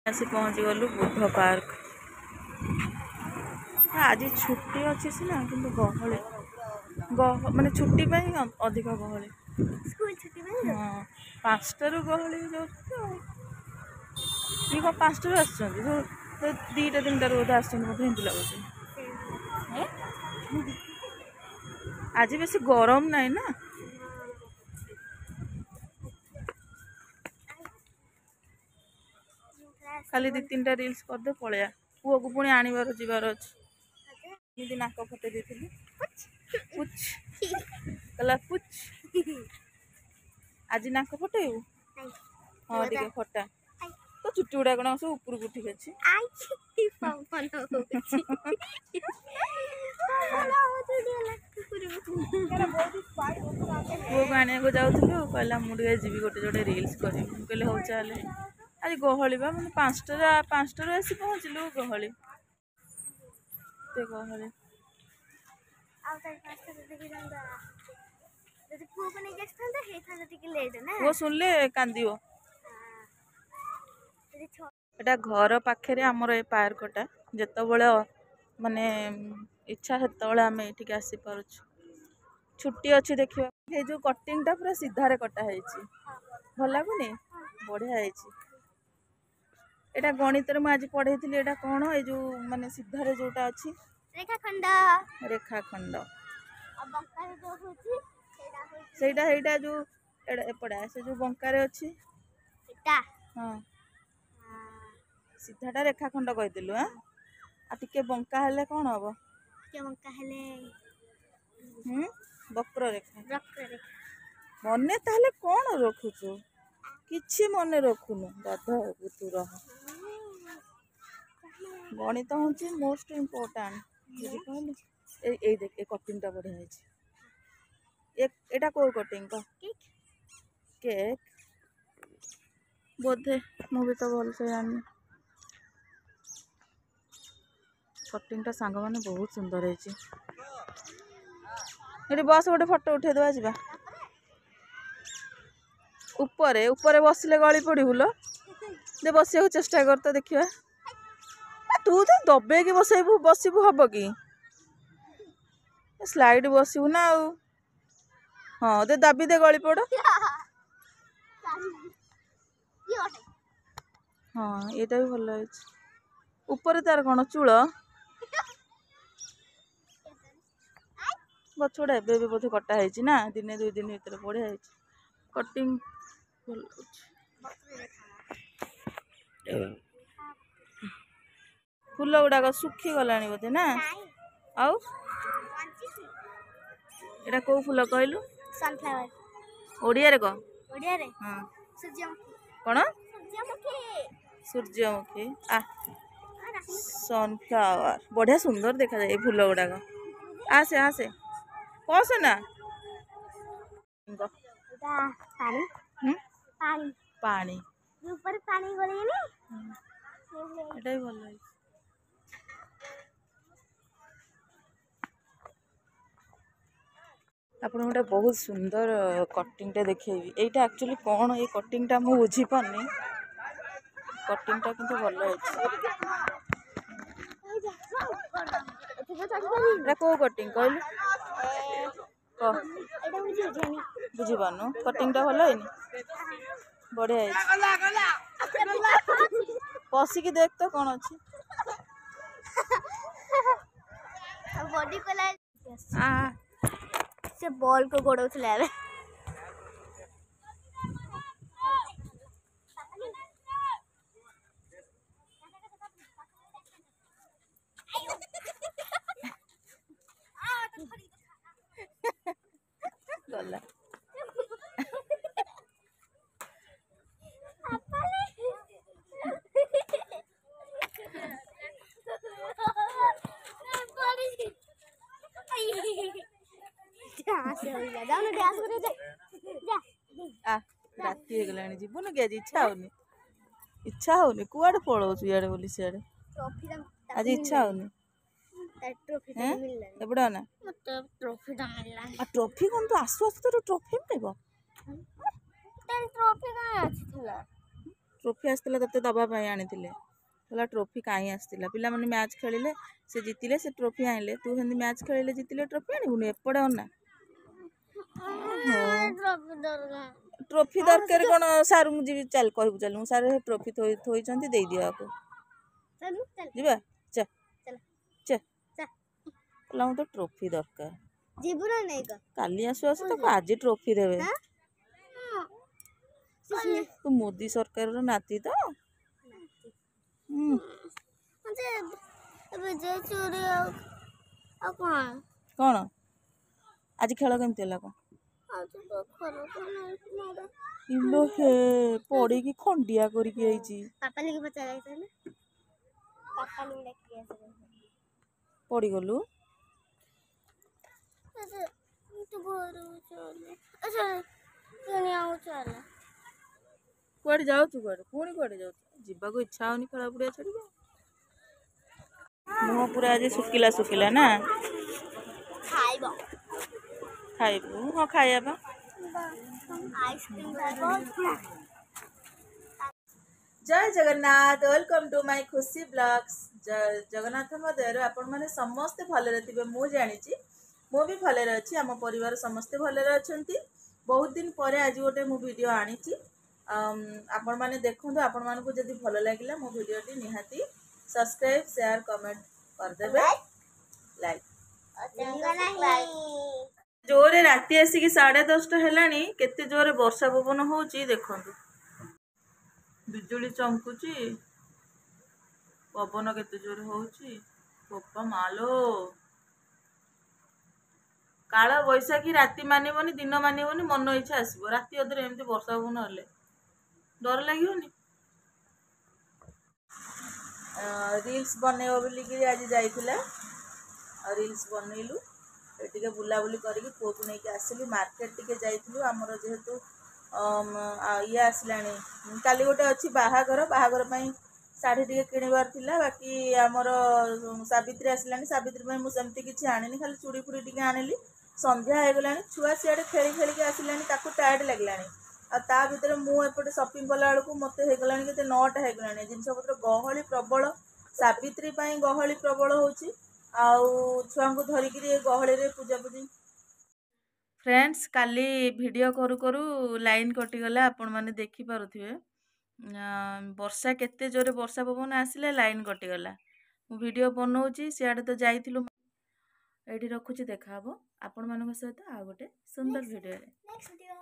आसी पहुँची गलु बुद्ध पार्क। आज छुट्टी अच्छी सीना कि गहली माने छुट्टी अधिक गहली स्कूल छुट्टी हाँ 5टारू गहली ये कौन 5टारू आसुँच जो 2टा 3टारू बोधे आसुँच लगुच। आज बेसी गरम नाई ना खाली 2-3टा रील्स करदे पलैया पुओ को पुणी आनिबार जीवार अच्छी नाक फटे दी पुछ कहला पुछ आज नाक फटेबू हाँ टे फटा तो चुट्टी गुड़ा कौन सब ऊपर को उठिक अच्छी पुओ को आने जाऊँ कहला मुझे जी गोटे जोटे रील्स करी कहले हो चले आज गहली बा मैं 5टारू आसी पहुँचलु गहली गहली वो सुनले कांदी एटा घर पाखे आमर ए पार्कटा जिते बड़े माने इच्छा हेतबले आम ये आसी पार्छ छुट्टी अच्छी देखिए ये जो कटिंगटा पूरा सीधारे कटा है भल लगुनि बढ़िया है एटा गणित आज पढ़े थी एटा कौन ये जो माने सीधारे जोटा अच्छी रेखाखंड सेटा हेटा जो एपड़ा से जो बंकार अच्छी हाँ सीधाटा रेखाखंड कहीदेलु हाँ आ टिके बंका हेले कौन हम वक्र रेखा मन ताहले कौन रखुचु किछि मन रखुनु गाधा तू रह गणित हूँ मोस्ट इम्पोर्टाट बुझिपारे ए देख ए कटिंगटा बढ़िया है एटा को कटिंग कह केक बोधे मु भी तो भल से जानी कटिंगटा सांग मैंने बहुत सुंदर है बस गोटे फोटो उठे देवा जा ऊपरे ऊपरे बसिले गली पड़ू लो दे बसिया चेष्टा कर तो देखिए तू तो दबे कि बसबू बसबू हम कि स्लाइड बसबू ना हाँ दे दाबी दे गली पड़ हाँ यहाँ भी भल है ऊपर तार कौन चूल गछड़ा एवं बोधे कटा है ना दिने 2 दिन भर बढ़िया है कटिंग फूल गुड़ाक सुखी गला बोधे ना आउ एटा को फूल कहलु ओडिया रे कह हाँ कौन सूर्यमुखी आ सनफ्लावर बढ़िया सुंदर देखा जाए फूल गुड़ाक आसे आसे कस ना पानी एटा भी भल है आपन गोटे बहुत सुंदर कटिंगटा देखेबी एटा एक्चुअली कौन ये कटिंगटा मु बुझी पारनी कटिंगटा किंतु भल है को कटिंग कहलु बुझी पारनु कटिंगटा भल है बढ़िया है पशिकी देख तो कौन अच्छी से बॉल को गोड़ौथले गला राति हो गला जीवन कि आज इच्छा होनी कुआड़े पलाऊँ इे बोली सियाड़े आज इच्छा होनी एपड़ा ना ट्रॉफी कौन तो आसु आसु तो ट्रॉफी मिल ट्रॉफी आसला तते दबा पाई आनिथिले कहला ट्रॉफी काई आसला पिला माने मैच खेलिले से जितिले से ट्रॉफी आइले तू हेंदी मैच खेलिले जितिले ट्रॉफी आनिबुनी एपड़े अना ट्रॉफी दरकार कोन सारू जी चल कहबू चल सार ट्रॉफी थोइचंती दे दियो आको जीवा च च कहला तो ट्रॉफी दरकार जीबू ना नहीं का काली आसु आसु तो आज ट्रॉफी देवे तू मोदी सरकार रो नाती तो मुझे अबे जे चोरी आ कौन कौन आज खेल केमती हला को आज तो खरो तो नहीं मारा इलो हे पड़ी की खंडिया करके आईची पापा लेके बचा रहे थे ना पापा ने लेके गया पड़ी गलु ऐसे तो घर चले अच्छा दुनिया को चले कुआडे जाउछु कुआडे पुणी कुआडे जाउछु जीवा को इच्छा होनी खेला पुड़िया छड़ी मुह पूरा आज सुकिला सुकिला ना खाइबो खाइबू हाँ खाइबा बा आइसक्रीम खाइबो जय जगन्नाथ वेलकम टू माय खुशी ब्लॉग्स जगन्नाथ मदर आपण माने समस्ते भले थे मु जानी मु भी भले अच्छी आम परिवार समस्ते भले अच्छी बहुत दिन पर आज गोटे मु वीडियो आनी आपण माने देखो आपण मानक जदि भल लगे मो वीडियोटी निहाती सब्सक्राइब शेयर कमेंट करदेवे लाइक जोरे राति आसिक 10:30 हेलानी केते जोरे वर्षा पवन होची देखंतु बिजुली चमकुची पवन केते जोरे होची बापा मालो काला बैशाखी राति मानिबनी दिन मानिबनी मन इच्छा आसबो राति अदरे एमती वर्षा पवन हेले डर लागियोनी रील्स बनेबो बोलिकी आज जाइथिला रील्स बनैलु टिके बुलाबुली करके पुओ को लेकिन आसली मार्केट टिके जाइथिलु हमर जेहेतु ये आसलानी काली गोटे अच्छी बाहागर बाहागर शाढ़ी टिके किणवार थिला बाकी आमर सावित्री आसलानी सावित्री मैं मुझे किसी आनी खाली चूड़ी फुड़ी टिके आनिली संध्या हो गलानी छुआ सियाड़े खेली खेलिकी आसलानी ताकू टायर्ड लगलानी आ भितर मुझे शॉपिंग कला बेलू मत हो गलानी के 9टा हो गलानी जिनपतर गहली प्रबल सावित्री गहली प्रबल होची आउ छुआ को धरिकी गहली रे पूजा पूजी फ्रेंड्स काली वीडियो करू करू लाइन कटिगला आपण मैंने देखी पारुथिबे वर्षा केते जोरे वर्षा पवन आसिले लाइन कटिगला मु वीडियो बनाऊची सियाड़े तो जाइथिलु एठी रखुची देखा हबो आपण मानक सहित आ गोटे सुंदर वीडियो रे नेक्स्ट वीडियो